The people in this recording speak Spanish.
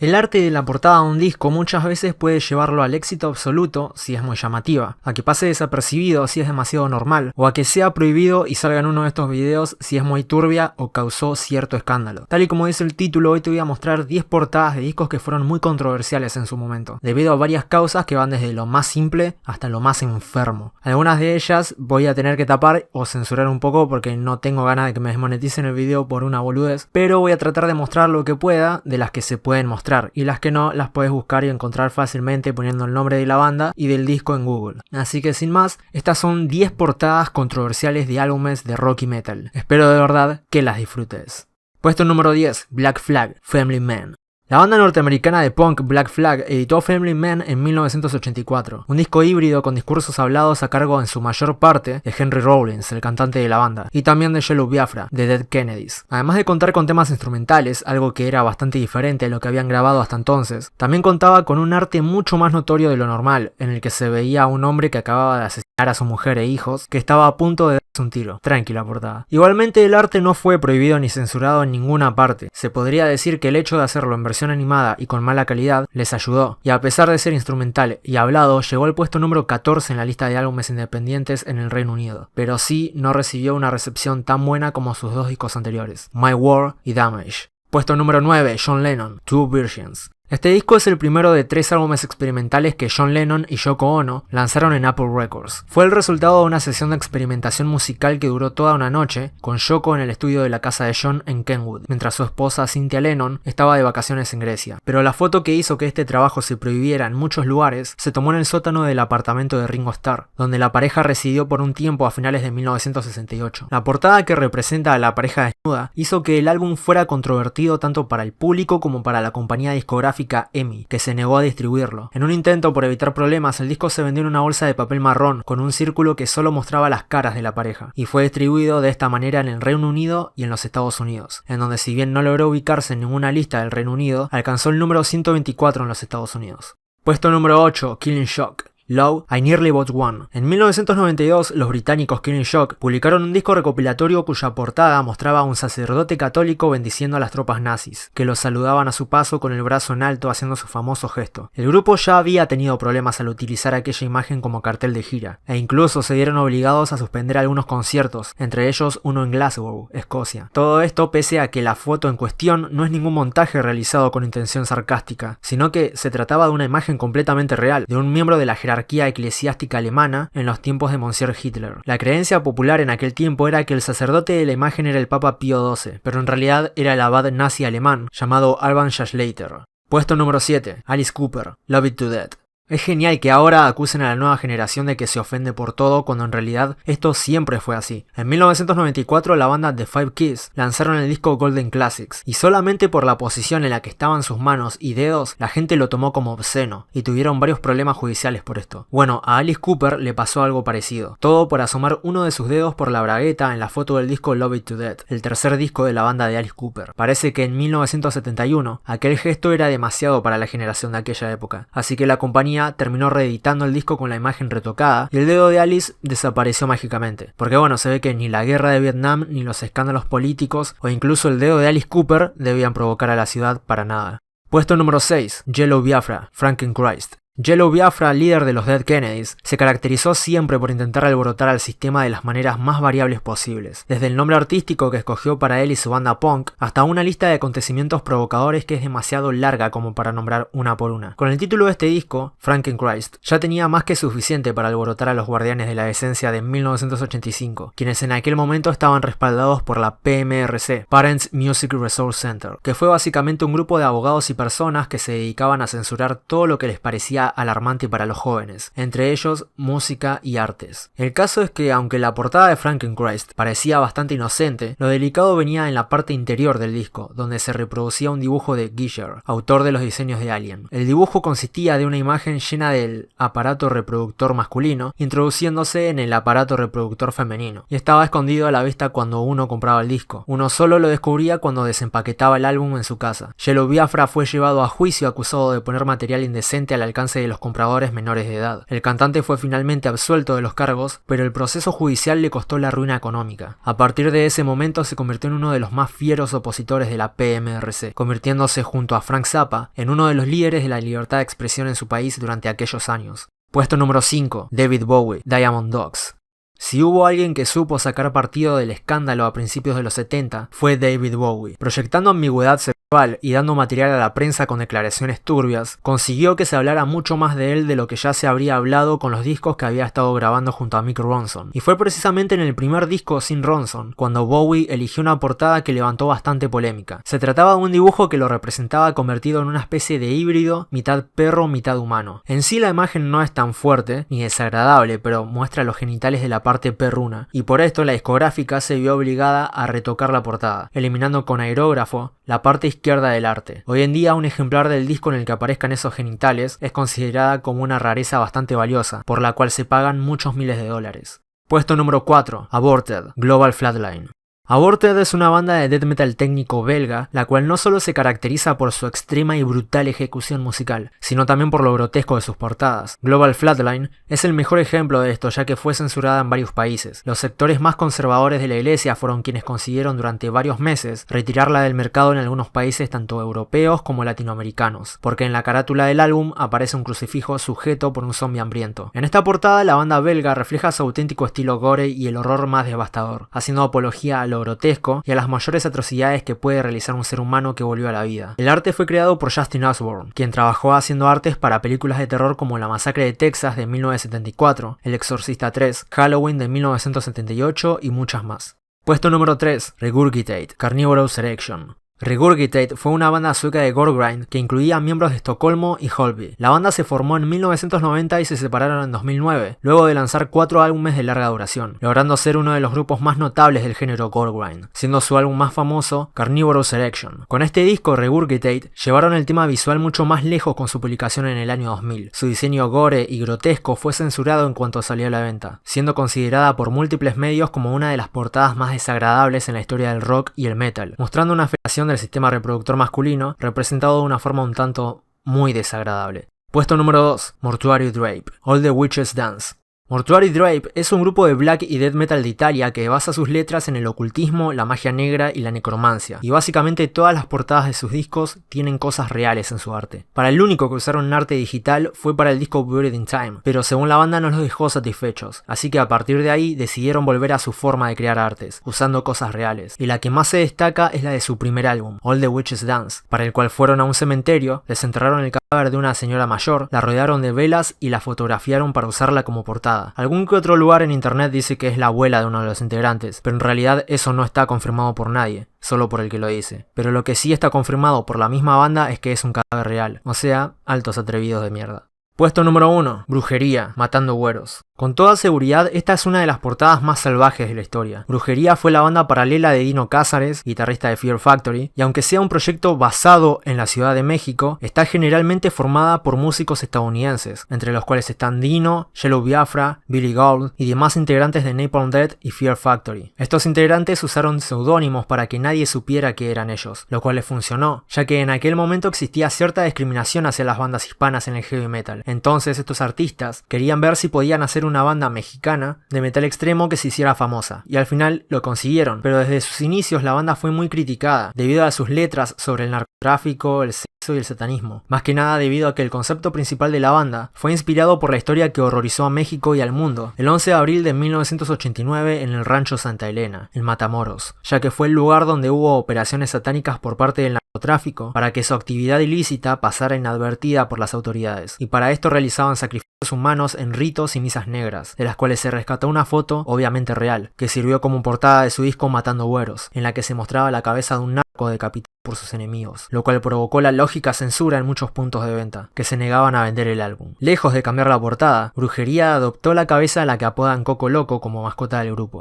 El arte de la portada de un disco muchas veces puede llevarlo al éxito absoluto si es muy llamativa, a que pase desapercibido si es demasiado normal, o a que sea prohibido y salga en uno de estos videos si es muy turbia o causó cierto escándalo. Tal y como dice el título, hoy te voy a mostrar 10 portadas de discos que fueron muy controversiales en su momento, debido a varias causas que van desde lo más simple hasta lo más enfermo. Algunas de ellas voy a tener que tapar o censurar un poco porque no tengo ganas de que me desmoneticen el video por una boludez, pero voy a tratar de mostrar lo que pueda de las que se pueden mostrar. Y las que no, las puedes buscar y encontrar fácilmente poniendo el nombre de la banda y del disco en Google. Así que sin más, estas son 10 portadas controversiales de álbumes de rock y metal. Espero de verdad que las disfrutes. Puesto número 10, Black Flag, Family Man. La banda norteamericana de punk Black Flag editó Family Man en 1984, un disco híbrido con discursos hablados a cargo en su mayor parte de Henry Rollins, el cantante de la banda, y también de Yellow Biafra, de Dead Kennedys. Además de contar con temas instrumentales, algo que era bastante diferente a lo que habían grabado hasta entonces, también contaba con un arte mucho más notorio de lo normal, en el que se veía a un hombre que acababa de asesinar a su mujer e hijos, que estaba a punto de darse un tiro. Tranquila portada. Igualmente el arte no fue prohibido ni censurado en ninguna parte. Se podría decir que el hecho de hacerlo en versión animada y con mala calidad les ayudó, y a pesar de ser instrumental y hablado, llegó al puesto número 14 en la lista de álbumes independientes en el Reino Unido, pero sí no recibió una recepción tan buena como sus dos discos anteriores, My War y Damage. Puesto número 9, John Lennon, Two Versions. Este disco es el primero de 3 álbumes experimentales que John Lennon y Yoko Ono lanzaron en Apple Records. Fue el resultado de una sesión de experimentación musical que duró toda una noche, con Yoko en el estudio de la casa de John en Kenwood, mientras su esposa Cynthia Lennon estaba de vacaciones en Grecia. Pero la foto que hizo que este trabajo se prohibiera en muchos lugares se tomó en el sótano del apartamento de Ringo Starr, donde la pareja residió por un tiempo a finales de 1968. La portada que representa a la pareja desnuda hizo que el álbum fuera controvertido tanto para el público como para la compañía discográfica EMI, que se negó a distribuirlo. En un intento por evitar problemas, el disco se vendió en una bolsa de papel marrón con un círculo que solo mostraba las caras de la pareja, y fue distribuido de esta manera en el Reino Unido y en los Estados Unidos, en donde si bien no logró ubicarse en ninguna lista del Reino Unido, alcanzó el número 124 en los Estados Unidos. Puesto número 8, Killing Shock, Low, I Nearly Bought One. En 1992, los británicos Killing Shock publicaron un disco recopilatorio cuya portada mostraba a un sacerdote católico bendiciendo a las tropas nazis, que los saludaban a su paso con el brazo en alto haciendo su famoso gesto. El grupo ya había tenido problemas al utilizar aquella imagen como cartel de gira, e incluso se vieron obligados a suspender algunos conciertos, entre ellos uno en Glasgow, Escocia. Todo esto pese a que la foto en cuestión no es ningún montaje realizado con intención sarcástica, sino que se trataba de una imagen completamente real, de un miembro de la jerarquía eclesiástica alemana en los tiempos de Monsieur Hitler. La creencia popular en aquel tiempo era que el sacerdote de la imagen era el Papa Pío XII, pero en realidad era el abad nazi alemán llamado Alban Schaschleiter. Puesto número 7, Alice Cooper, Love It to Death. Es genial que ahora acusen a la nueva generación de que se ofende por todo cuando en realidad esto siempre fue así. En 1994 la banda The Five Keys lanzaron el disco Golden Classics y solamente por la posición en la que estaban sus manos y dedos la gente lo tomó como obsceno y tuvieron varios problemas judiciales por esto. Bueno, a Alice Cooper le pasó algo parecido, todo por asomar uno de sus dedos por la bragueta en la foto del disco Love It to Death, el tercer disco de la banda de Alice Cooper. Parece que en 1971 aquel gesto era demasiado para la generación de aquella época, así que la compañía terminó reeditando el disco con la imagen retocada y el dedo de Alice desapareció mágicamente, porque bueno, se ve que ni la guerra de Vietnam ni los escándalos políticos o incluso el dedo de Alice Cooper debían provocar a la ciudad para nada. Puesto número 6, Yellow Biafra, Frankenchrist. Yellow Biafra, líder de los Dead Kennedys, se caracterizó siempre por intentar alborotar al sistema de las maneras más variables posibles, desde el nombre artístico que escogió para él y su banda punk, hasta una lista de acontecimientos provocadores que es demasiado larga como para nombrar una por una. Con el título de este disco, Frankenchrist, ya tenía más que suficiente para alborotar a los guardianes de la decencia de 1985, quienes en aquel momento estaban respaldados por la PMRC, Parents Music Resource Center, que fue básicamente un grupo de abogados y personas que se dedicaban a censurar todo lo que les parecía alarmante para los jóvenes, entre ellos música y artes. El caso es que aunque la portada de Frankenchrist parecía bastante inocente, lo delicado venía en la parte interior del disco, donde se reproducía un dibujo de Giger, autor de los diseños de Alien. El dibujo consistía de una imagen llena del aparato reproductor masculino, introduciéndose en el aparato reproductor femenino, y estaba escondido a la vista cuando uno compraba el disco. Uno solo lo descubría cuando desempaquetaba el álbum en su casa. Yellow Biafra fue llevado a juicio acusado de poner material indecente al alcance aprovecharse de los compradores menores de edad. El cantante fue finalmente absuelto de los cargos, pero el proceso judicial le costó la ruina económica. A partir de ese momento se convirtió en uno de los más fieros opositores de la PMRC, convirtiéndose junto a Frank Zappa en uno de los líderes de la libertad de expresión en su país durante aquellos años. Puesto número 5. David Bowie, Diamond Dogs. Si hubo alguien que supo sacar partido del escándalo a principios de los 70, fue David Bowie. Proyectando ambigüedad sexual y dando material a la prensa con declaraciones turbias, consiguió que se hablara mucho más de él de lo que ya se habría hablado con los discos que había estado grabando junto a Mick Ronson. Y fue precisamente en el primer disco sin Ronson, cuando Bowie eligió una portada que levantó bastante polémica. Se trataba de un dibujo que lo representaba convertido en una especie de híbrido, mitad perro, mitad humano. En sí la imagen no es tan fuerte ni desagradable, pero muestra los genitales de la parte perruna, y por esto la discográfica se vio obligada a retocar la portada, eliminando con aerógrafo la parte izquierda del arte. Hoy en día un ejemplar del disco en el que aparezcan esos genitales es considerada como una rareza bastante valiosa, por la cual se pagan muchos miles de dólares. Puesto número 4. Aborted, Global Flatline. Aborted es una banda de death metal técnico belga, la cual no solo se caracteriza por su extrema y brutal ejecución musical, sino también por lo grotesco de sus portadas. Global Flatline es el mejor ejemplo de esto, ya que fue censurada en varios países. Los sectores más conservadores de la iglesia fueron quienes consiguieron durante varios meses retirarla del mercado en algunos países tanto europeos como latinoamericanos, porque en la carátula del álbum aparece un crucifijo sujeto por un zombie hambriento. En esta portada la banda belga refleja su auténtico estilo gore y el horror más devastador, haciendo apología a lo grotesco y a las mayores atrocidades que puede realizar un ser humano que volvió a la vida. El arte fue creado por Justin Osborne, quien trabajó haciendo artes para películas de terror como La Masacre de Texas de 1974, El Exorcista 3, Halloween de 1978 y muchas más. Puesto número 3. Regurgitate, Carnivorous Erection. Regurgitate fue una banda sueca de gore grind que incluía miembros de Estocolmo y Holby. La banda se formó en 1990 y se separaron en 2009, luego de lanzar 4 álbumes de larga duración, logrando ser uno de los grupos más notables del género gore grind, siendo su álbum más famoso Carnivorous Erection. Con este disco, Regurgitate llevaron el tema visual mucho más lejos con su publicación en el año 2000. Su diseño gore y grotesco fue censurado en cuanto salió a la venta, siendo considerada por múltiples medios como una de las portadas más desagradables en la historia del rock y el metal, mostrando una afectación del sistema reproductor masculino representado de una forma un tanto muy desagradable. Puesto número 2. Mortuary Drape, All the Witches Dance. Mortuary Drape es un grupo de black y death metal de Italia que basa sus letras en el ocultismo, la magia negra y la necromancia, y básicamente todas las portadas de sus discos tienen cosas reales en su arte. Para el único que usaron arte digital fue para el disco Buried in Time, pero según la banda no los dejó satisfechos, así que a partir de ahí decidieron volver a su forma de crear artes, usando cosas reales, y la que más se destaca es la de su primer álbum, All the Witches Dance, para el cual fueron a un cementerio, desenterraron el cadáver de una señora mayor, la rodearon de velas y la fotografiaron para usarla como portada. Algún que otro lugar en internet dice que es la abuela de uno de los integrantes, pero en realidad eso no está confirmado por nadie, solo por el que lo dice. Pero lo que sí está confirmado por la misma banda es que es un cadáver real, o sea, altos atrevidos de mierda. Puesto número 1. Brujería, Matando Güeros. Con toda seguridad, esta es una de las portadas más salvajes de la historia. Brujería fue la banda paralela de Dino Cázares, guitarrista de Fear Factory, y aunque sea un proyecto basado en la Ciudad de México, está generalmente formada por músicos estadounidenses, entre los cuales están Dino, Yellow Biafra, Billy Gould y demás integrantes de Napalm Death y Fear Factory. Estos integrantes usaron seudónimos para que nadie supiera que eran ellos, lo cual les funcionó, ya que en aquel momento existía cierta discriminación hacia las bandas hispanas en el heavy metal. Entonces estos artistas querían ver si podían hacer una banda mexicana de metal extremo que se hiciera famosa, y al final lo consiguieron, pero desde sus inicios la banda fue muy criticada debido a sus letras sobre el narcotráfico, el sexo y el satanismo, más que nada debido a que el concepto principal de la banda fue inspirado por la historia que horrorizó a México y al mundo el 11 de abril de 1989 en el rancho Santa Elena, en Matamoros, ya que fue el lugar donde hubo operaciones satánicas por parte del narcotráfico para que su actividad ilícita pasara inadvertida por las autoridades, y para esto realizaban sacrificios humanos en ritos y misas negras, de las cuales se rescató una foto, obviamente real, que sirvió como portada de su disco Matando Güeros, en la que se mostraba la cabeza de un narco decapitado por sus enemigos, lo cual provocó la lógica censura en muchos puntos de venta, que se negaban a vender el álbum. Lejos de cambiar la portada, Brujería adoptó la cabeza a la que apodan Coco Loco como mascota del grupo.